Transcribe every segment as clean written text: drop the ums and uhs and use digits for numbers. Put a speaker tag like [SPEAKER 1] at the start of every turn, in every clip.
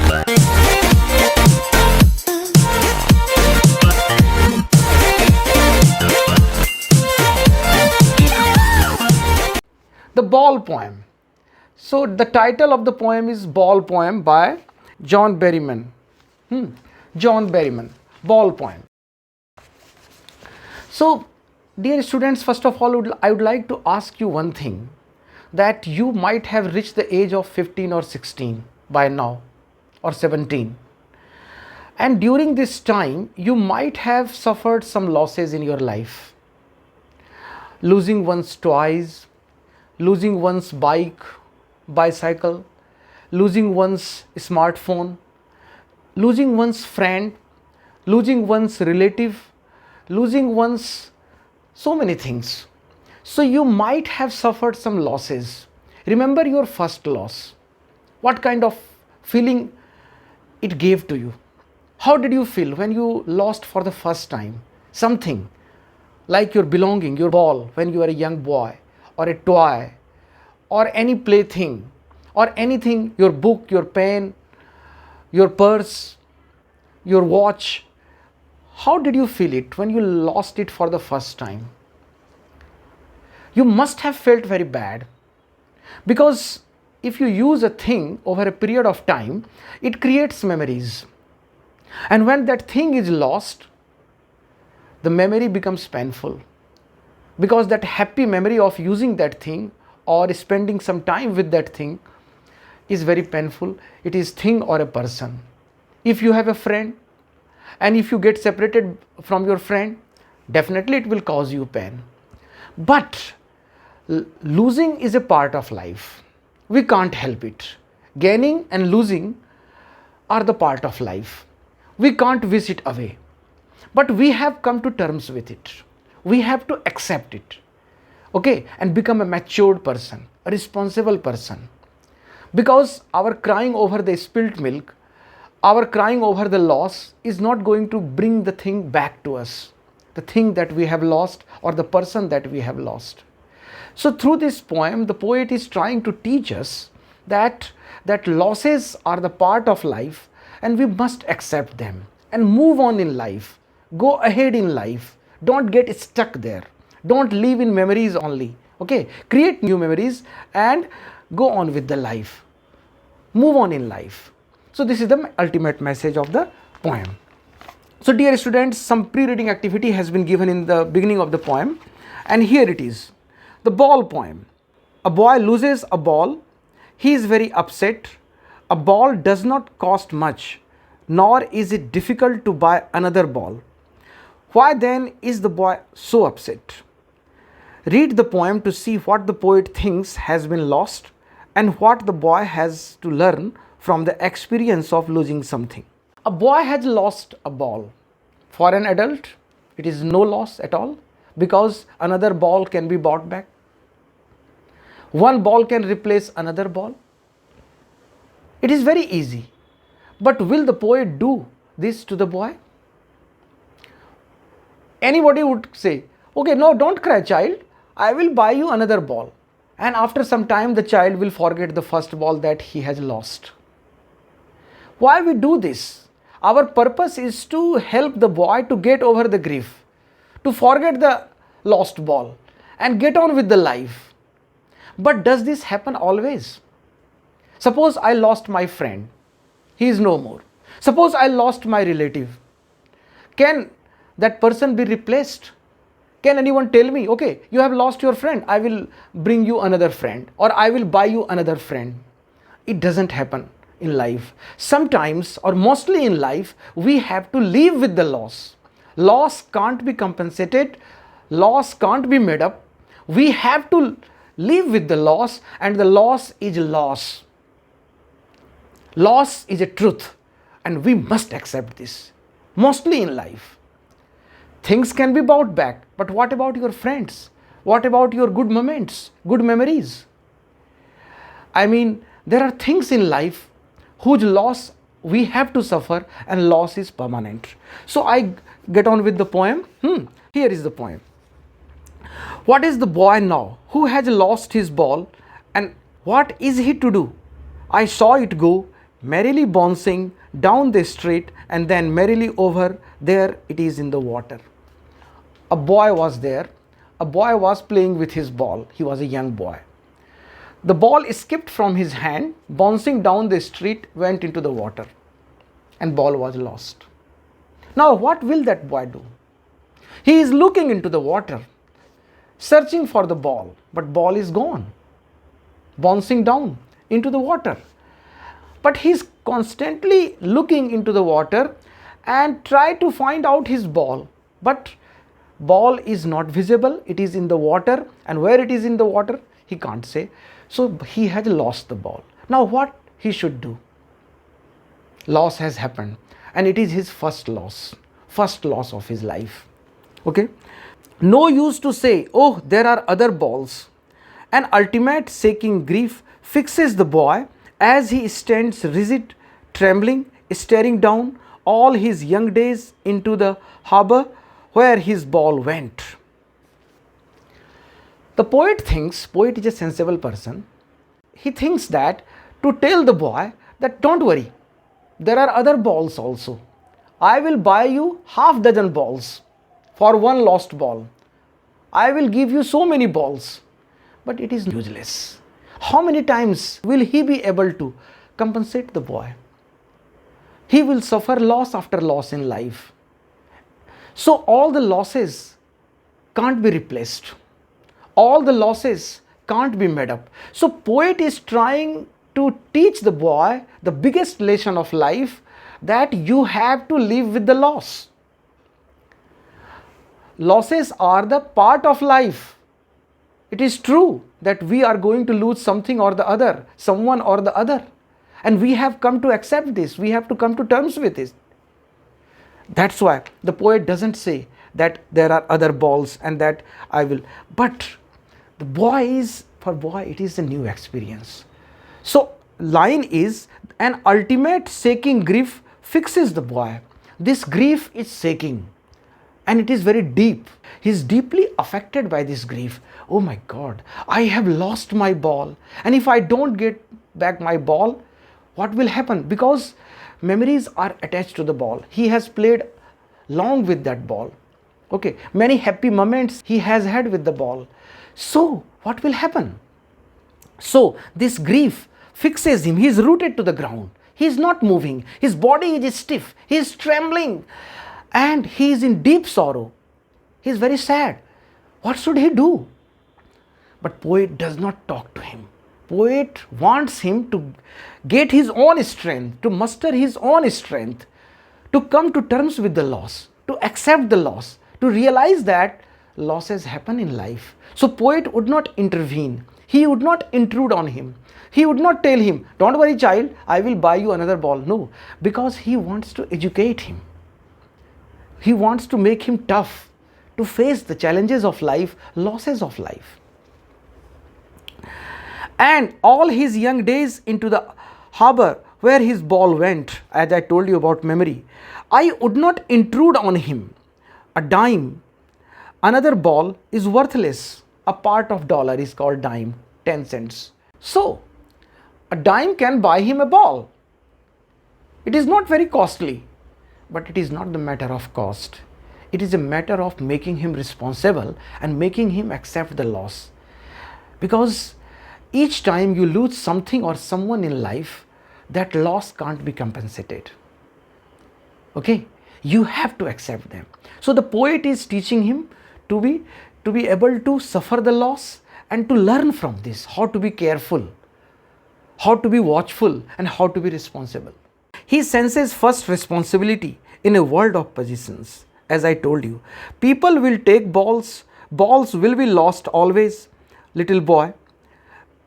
[SPEAKER 1] The Ball Poem. So the title of the poem is Ball Poem by John Berryman. John Berryman, Ball Poem. So dear students, first of all, I would like to ask you one thing, that you might have reached the age of 15 or 16 by now, or 17. And during this time, you might have suffered some losses in your life. Losing one's toys, losing one's bicycle, losing one's smartphone, losing one's friend, losing one's relative, losing one's so many things. So you might have suffered some losses. Remember your first loss. What kind of feeling it gave to you? How did you feel when you lost for the first time something like your belonging, your ball when you were a young boy, or a toy, or any plaything, or anything, your book, your pen, your purse, your watch? How did you feel it when you lost it for the first time? You must have felt very bad, because if you use a thing over a period of time, it creates memories. And when that thing is lost, the memory becomes painful, because that happy memory of using that thing or spending some time with that thing is very painful. It is thing or a person. If you have a friend and if you get separated from your friend, definitely it will cause you pain. But losing is a part of life. We can't help it. Gaining and losing are the part of life. We can't wish it away. But we have come to terms with it. We have to accept it. Okay, and become a matured person, a responsible person. Because our crying over the spilt milk, our crying over the loss is not going to bring the thing back to us, the thing that we have lost or the person that we have lost. So through this poem, the poet is trying to teach us that losses are the part of life, and we must accept them and move on in life. Go ahead in life. Don't get stuck there. Don't live in memories only. Okay, create new memories and go on with the life. Move on in life. So this is the ultimate message of the poem. So dear students, some pre-reading activity has been given in the beginning of the poem, and here it is. The Ball Poem. A boy loses a ball. He is very upset. A ball does not cost much, nor is it difficult to buy another ball. Why then is the boy so upset? Read the poem to see what the poet thinks has been lost and what the boy has to learn from the experience of losing something. A boy has lost a ball. For an adult, it is no loss at all, because another ball can be bought back. One ball can replace another ball. It is very easy. But will the poet do this to the boy? Anybody would say, okay, no, don't cry, child. I will buy you another ball. And after some time, the child will forget the first ball that he has lost. Why we do this? Our purpose is to help the boy to get over the grief, to forget the lost ball and get on with the life. But does this happen always? Suppose I lost my friend. He is no more. Suppose I lost my relative. Can that person be replaced? Can anyone tell me, okay, you have lost your friend, I will bring you another friend, or I will buy you another friend? It doesn't happen in life. Sometimes, or mostly in life, we have to live with the loss. Loss can't be compensated. Loss can't be made up. We have to live with the loss, and the loss is loss. Loss is a truth, and we must accept this. Mostly in life. Things can be bought back, but what about your friends? What about your good moments, good memories? I mean, there are things in life whose loss we have to suffer, and loss is permanent. So I get on with the poem. Here is the poem. What is the boy now who has lost his ball, and what is he to do? I saw it go merrily bouncing down the street, and then merrily over there it is in the water. A boy was there. A boy was playing with his ball. He was a young boy. The ball escaped from his hand, bouncing down the street, went into the water, and ball was lost. Now what will that boy do? He is looking into the water, searching for the ball, but ball is gone, bouncing down into the water. But he is constantly looking into the water and try to find out his ball, but ball is not visible. It is in the water, and where it is in the water he can't say. So he has lost the ball. Now what he should do? Loss has happened, and it is his first loss of his life. Okay, no use to say, oh, there are other balls. An ultimate shaking grief fixes the boy as he stands rigid, trembling, staring down all his young days into the harbor where his ball went. The poet is a sensible person. He thinks that to tell the boy that don't worry, there are other balls also. I will buy you half dozen balls for one lost ball. I will give you so many balls. But it is useless. How many times will he be able to compensate the boy? He will suffer loss after loss in life. So all the losses can't be replaced. All the losses can't be made up. So poet is trying to teach the boy the biggest lesson of life, that you have to live with the loss. Losses are the part of life. It is true that we are going to lose something or the other, someone or the other. And we have come to accept this. We have to come to terms with it. That's why the poet doesn't say that there are other balls and that I will. But the for boy, it is a new experience. So line is, an ultimate shaking grief fixes the boy. This grief is shaking, and it is very deep. He is deeply affected by this grief. Oh my God, I have lost my ball, and if I don't get back my ball, what will happen? Because memories are attached to the ball. He has played long with that ball. Okay, many happy moments he has had with the ball. So what will happen? So this grief fixes him. He is rooted to the ground. He is not moving. His body is stiff. He is trembling, and he is in deep sorrow. He is very sad. What should he do? But poet does not talk to him. Poet wants him to get his own strength, to muster his own strength, to come to terms with the loss, to accept the loss, to realize that losses happen in life. So poet would not intervene. He would not intrude on him. He would not tell him, don't worry child, I will buy you another ball. No, because he wants to educate him. He wants to make him tough to face the challenges of life, losses of life. And all his young days into the harbor where his ball went, as I told you about memory, I would not intrude on him. A dime, another ball is worthless. A part of dollar is called dime, 10 cents. So, a dime can buy him a ball. It is not very costly, but it is not the matter of cost. It is a matter of making him responsible and making him accept the loss. Because each time you lose something or someone in life, that loss can't be compensated. Okay? You have to accept them. So the poet is teaching him to be able to suffer the loss and to learn from this, how to be careful, how to be watchful, and how to be responsible. He senses first responsibility in a world of possessions. As I told you, people will take balls will be lost always, little boy,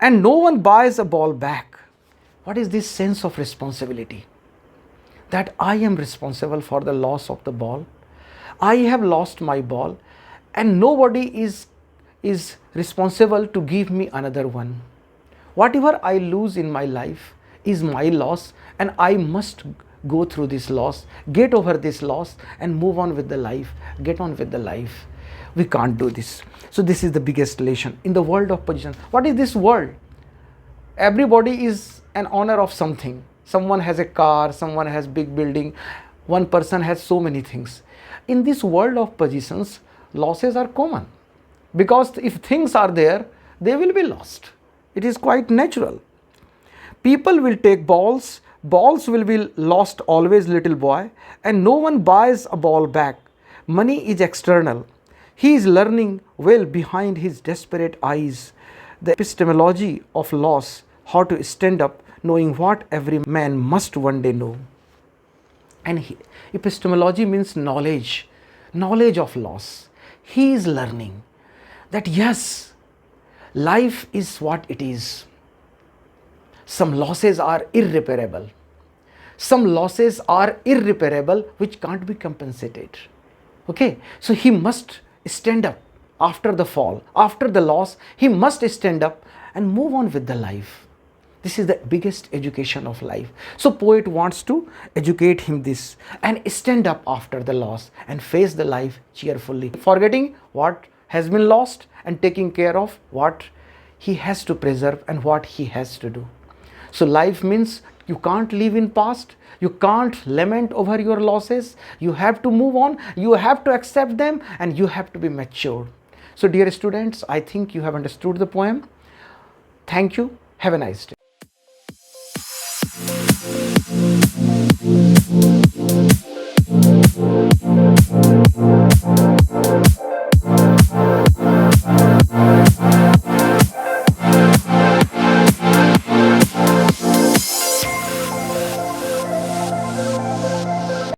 [SPEAKER 1] and no one buys a ball back. What is this sense of responsibility? That I am responsible for the loss of the ball. I have lost my ball, and nobody is responsible to give me another one. Whatever I lose in my life is my loss, and I must go through this loss, get over this loss, and move on with the life, get on with the life. We can't do this. So this is the biggest lesson in the world of possession. What is this world? Everybody is an owner of something. Someone has a car, someone has big building, one person has so many things. In this world of possessions, losses are common, because if things are there, they will be lost. It is quite natural. People will take balls, balls will be lost always, little boy, and no one buys a ball back. Money is external. He is learning well behind his desperate eyes the epistemology of loss, how to stand up, knowing what every man must one day know. And epistemology means knowledge, knowledge of loss. He is learning that yes, life is what it is. Some losses are irreparable. Some losses are irreparable which can't be compensated. Okay, so he must stand up after the fall, after the loss, he must stand up and move on with the life. This is the biggest education of life. So poet wants to educate him this and stand up after the loss and face the life cheerfully, forgetting what has been lost and taking care of what he has to preserve and what he has to do. So life means you can't live in past, you can't lament over your losses, you have to move on, you have to accept them, and you have to be mature. So dear students, I think you have understood the poem. Thank you. Have a nice day.